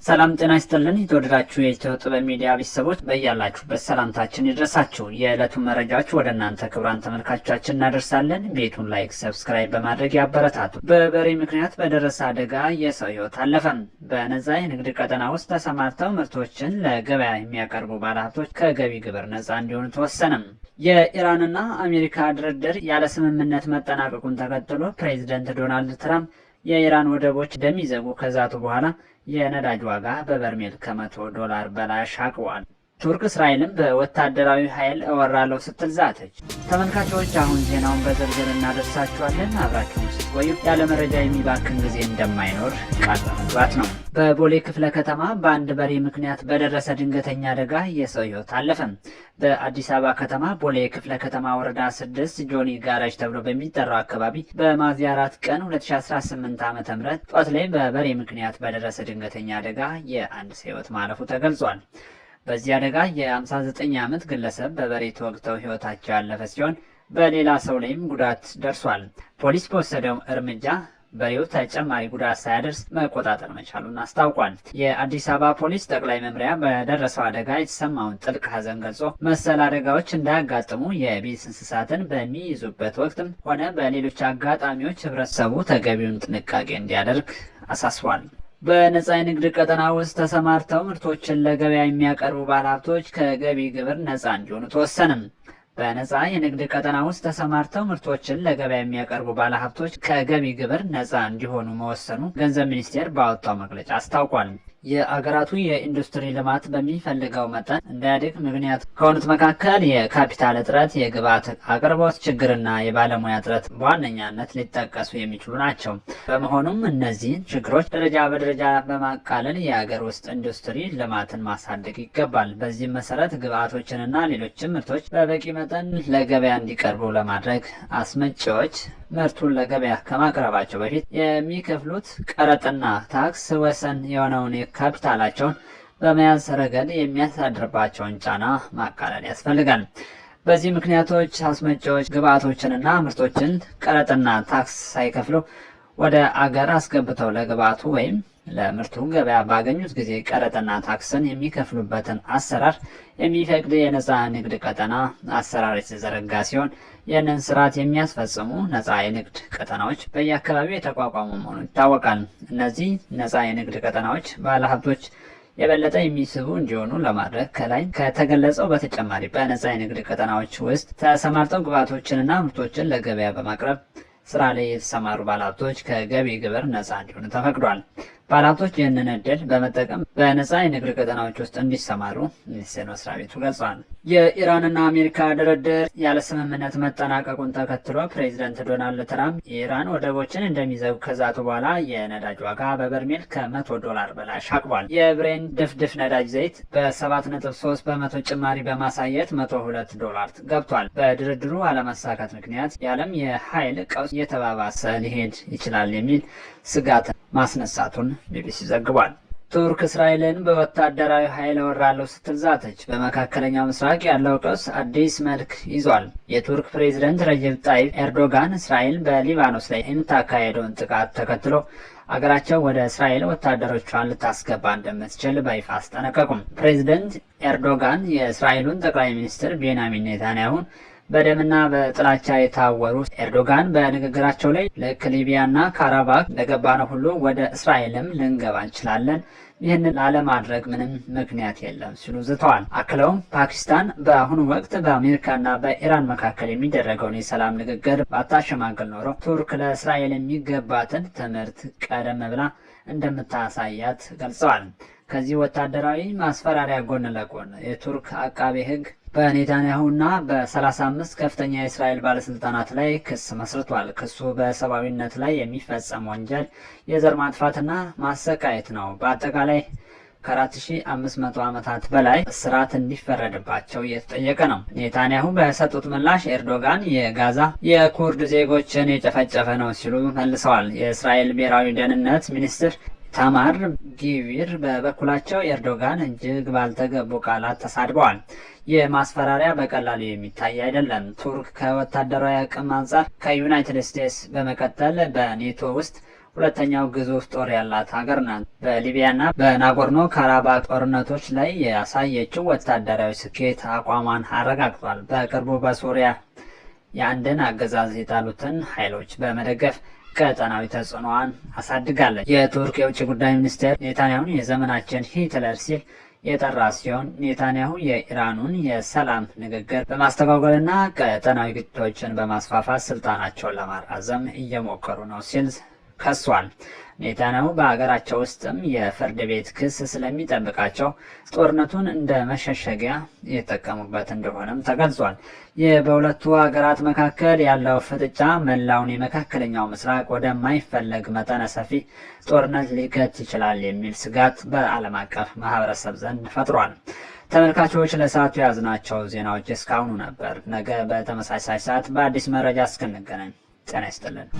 ሰላም ጤና ይስጥልን። የተወደዳችሁ የኢትዮ ጥበብ ሚዲያ ቤተሰቦች በያላችሁበት ሰላምታችን ይድረሳችሁ። የዕለቱን መረጃዎች ወደ እናንተ ክቡራን ተመልካቾቻችን እናደርሳለን። ቤቱን ላይክ፣ ሰብስክራይብ በማድረግ ያበረታቱ። በበሬ ምክንያት በደረሰ አደጋ የሰው ሕይወት አለፈ። በነፃ የንግድ ቀጠና ውስጥ ተሰማርተው ምርቶችን ለገበያ የሚያቀርቡ ባለሀብቶች ከገቢ ግብር ነፃ እንዲሆኑ ተወሰነ። የኢራንና አሜሪካ ድርድር ያለ ስምምነት መጠናቀቁን ተከትሎ ፕሬዚደንት ዶናልድ ትራምፕ የኢራን ወደቦች እንደሚዘጉ ከዛቱ በኋላ የነዳጅ ዋጋ በበርሜል $100 በላይ አሻቅቧል። ቱርክ እስራኤልን በወታደራዊ ኃይል እወራለሁ ስትል ዛተች። ተመልካቾች አሁን ዜናውን በዝርዝር እናደርሳችኋለን። አብራችሁን ስትቆዩ ያለ መረጃ የሚባክን ጊዜ እንደማይኖር ቃል በመግባት ነው። በቦሌ ክፍለ ከተማ በአንድ በሬ ምክንያት በደረሰ ድንገተኛ አደጋ የሰው ሕይወት አለፈ። በአዲስ አበባ ከተማ ቦሌ ክፍለ ከተማ ወረዳ 6 ጆኒ ጋራጅ ተብሎ በሚጠራው አካባቢ በሚያዝያ 4 ቀን 2018 ዓ.ም ጧት ላይ በበሬ ምክንያት በደረሰ ድንገተኛ አደጋ የአንድ ሰው ሕይወት ማለፉ ተገልጿል። በዚህ አደጋ የ59 ዓመት ግለሰብ በበሬ ተወግተው ሕይወታቸው ያለፈ ሲሆን በሌላ ሰው ላይም ጉዳት ደርሷል። ፖሊስ በወሰደው እርምጃ በሬው ተጨማሪ ጉዳት ሳያደርስ መቆጣጠር መቻሉን አስታውቋል። የአዲስ አበባ ፖሊስ ጠቅላይ መምሪያ በደረሰው አደጋ የተሰማውን ጥልቅ ሐዘን ገልጾ መሰል አደጋዎች እንዳያጋጥሙ የቤት እንስሳትን በሚይዙበት ወቅትም ሆነ በሌሎች አጋጣሚዎች ህብረተሰቡ ተገቢውን ጥንቃቄ እንዲያደርግ አሳስቧል። በነፃ የንግድ ቀጠና ውስጥ ተሰማርተው ምርቶችን ለገበያ የሚያቀርቡ ባለሀብቶች ከገቢ ግብር ነፃ እንዲሆኑ ተወሰነ። በነፃ የንግድ ቀጠና ውስጥ ተሰማርተው ምርቶችን ለገበያ የሚያቀርቡ ባለሀብቶች ከገቢ ግብር ነፃ እንዲሆኑ መወሰኑ ገንዘብ ሚኒስቴር ባወጣው መግለጫ አስታውቋል። የአገራቱ የኢንዱስትሪ ልማት በሚፈልገው መጠን እንዳያድግ ምክንያት ከሆኑት መካከል የካፒታል እጥረት፣ የግብዓት አቅርቦት ችግርና የባለሙያ እጥረት በዋነኛነት ሊጠቀሱ የሚችሉ ናቸው። በመሆኑም እነዚህን ችግሮች ደረጃ በደረጃ በማቃለል የአገር ውስጥ ኢንዱስትሪ ልማትን ማሳደግ ይገባል። በዚህም መሰረት ግብዓቶችንና ሌሎችም ምርቶች በበቂ መጠን ለገበያ እንዲቀርቡ ለማድረግ አስመጪዎች ምርቱን ለገበያ ከማቅረባቸው በፊት የሚከፍሉት ቀረጥና ታክስ ወሰን የሆነውን ካፒታላቸውን በመያዝ ረገድ የሚያሳድርባቸውን ጫና ማቃለል ያስፈልጋል። በዚህ ምክንያቶች አስመጪዎች ግብዓቶችንና ምርቶችን ቀረጥና ታክስ ሳይከፍሉ ወደ አገር አስገብተው ለግብዓቱ ወይም ለምርቱ ገበያ ባገኙት ጊዜ ቀረጥና ታክስን የሚከፍሉበትን አሰራር የሚፈቅድ የነፃ ንግድ ቀጠና አሰራር የተዘረጋ ሲሆን ይህንን ስርዓት የሚያስፈጽሙ ነፃ የንግድ ቀጠናዎች በየአካባቢው የተቋቋሙ መሆኑ ይታወቃል። እነዚህ ነፃ የንግድ ቀጠናዎች ባለሀብቶች የበለጠ የሚስቡ እንዲሆኑ ለማድረግ ከላይ ከተገለጸው በተጨማሪ በነፃ የንግድ ቀጠናዎች ውስጥ ተሰማርተው ግብዓቶችንና ምርቶችን ለገበያ በማቅረብ ስራ ላይ የተሰማሩ ባለሀብቶች ከገቢ ግብር ነፃ እንዲሆኑ ተፈቅዷል። ባለሀብቶች ይህንን እድል በመጠቀም በነፃ የንግድ ቀጠናዎች ውስጥ እንዲሰማሩ ሚኒስቴር መስሪያ ቤቱ ገልጿል። የኢራንና አሜሪካ ድርድር ያለ ስምምነት መጠናቀቁን ተከትሎ ፕሬዚደንት ዶናልድ ትራምፕ የኢራን ወደቦችን እንደሚዘጉ ከዛቱ በኋላ የነዳጅ ዋጋ በበርሜል $100 በላይ አሻቅቧል። የብሬን ድፍድፍ ነዳጅ ዘይት በ7.3 በመቶ ጭማሪ በማሳየት $102 ገብቷል። በድርድሩ አለመሳካት ምክንያት የዓለም የኃይል ቀውስ እየተባባሰ ሊሄድ ይችላል የሚል ስጋት ማስነሳቱን ቢቢሲ ዘግቧል። ቱርክ እስራኤልን በወታደራዊ ኃይል እወራለሁ ስትል ዛተች። በመካከለኛው ምስራቅ ያለው ቀውስ አዲስ መልክ ይዟል። የቱርክ ፕሬዝደንት ረጀብ ጣይብ ኤርዶጋን እስራኤል በሊባኖስ ላይ የምታካሄደውን ጥቃት ተከትሎ አገራቸው ወደ እስራኤል ወታደሮቿን ልታስገባ እንደምትችል በይፋ አስጠነቀቁም። ፕሬዝደንት ኤርዶጋን የእስራኤሉን ጠቅላይ ሚኒስትር ቤንያሚን ኔታንያሁን በደምና በጥላቻ የታወሩ ኤርዶጋን በንግግራቸው ላይ ልክ ሊቢያና ካራባክ እንደገባነው ሁሉ ወደ እስራኤልም ልንገባ እንችላለን፣ ይህንን ላለማድረግ ምንም ምክንያት የለም ሲሉ ዝተዋል። አክለውም ፓኪስታን በአሁኑ ወቅት በአሜሪካና በኢራን መካከል የሚደረገውን የሰላም ንግግር ባታሸማግል ኖሮ ቱርክ ለእስራኤል የሚገባትን ትምህርት ቀደም ብላ እንደምታሳያት ገልጸዋል። ከዚህ ወታደራዊ ማስፈራሪያ ጎን ለጎን የቱርክ አቃቤ ሕግ በኔታንያሁና በ35 ከፍተኛ የእስራኤል ባለስልጣናት ላይ ክስ መስርቷል። ክሱ በሰብአዊነት ላይ የሚፈጸም ወንጀል፣ የዘር ማጥፋትና ማሰቃየት ነው። በአጠቃላይ ከ4500 ዓመታት በላይ እስራት እንዲፈረድባቸው እየተጠየቀ ነው። ኔታንያሁ በሰጡት ምላሽ ኤርዶጋን የጋዛ የኩርድ ዜጎችን የጨፈጨፈ ነው ሲሉ መልሰዋል። የእስራኤል ብሔራዊ ደህንነት ሚኒስትር ታማር ጊቪር በበኩላቸው ኤርዶጋን እጅግ ባልተገቡ ቃላት ተሳድበዋል። የማስፈራሪያ በቀላሉ የሚታይ አይደለም። ቱርክ ከወታደራዊ አቅም አንጻር ከዩናይትድ ስቴትስ በመቀጠል በኔቶ ውስጥ ሁለተኛው ግዙፍ ጦር ያላት ሀገር ናት። በሊቢያና በናጎርኖ ካራባክ ጦርነቶች ላይ ያሳየችው ወታደራዊ ስኬት አቋሟን አረጋግጧል። በቅርቡ በሶሪያ የአንድን አገዛዝ የጣሉትን ኃይሎች በመደገፍ ቀጠናዊ ተጽዕኖዋን አሳድጋለች። የቱርክ የውጭ ጉዳይ ሚኒስቴር ኔታንያሁን የዘመናችን ሂትለር ሲል የጠራ ሲሆን ኔታንያሁ የኢራኑን የሰላም ንግግር በማስተጓጎልና ቀጠናዊ ግጭቶችን በማስፋፋት ስልጣናቸውን ለማራዘም እየሞከሩ ነው ሲል ከሷል። ኔታንያሁ በሀገራቸው ውስጥም የፍርድ ቤት ክስ ስለሚጠብቃቸው ጦርነቱን እንደ መሸሸጊያ የተጠቀሙበት እንደሆነም ተገልጿል። ይህ በሁለቱ ሀገራት መካከል ያለው ፍጥጫ መላውን የመካከለኛው ምስራቅ ወደማይፈለግ መጠነ ሰፊ ጦርነት ሊከት ይችላል የሚል ስጋት በዓለም አቀፍ ማህበረሰብ ዘንድ ፈጥሯል። ተመልካቾች ለሰዓቱ የያዝናቸው ዜናዎች እስካሁኑ ነበር። ነገ በተመሳሳይ ሰዓት በአዲስ መረጃ እስክንገናኝ ጤና ይስጥልን።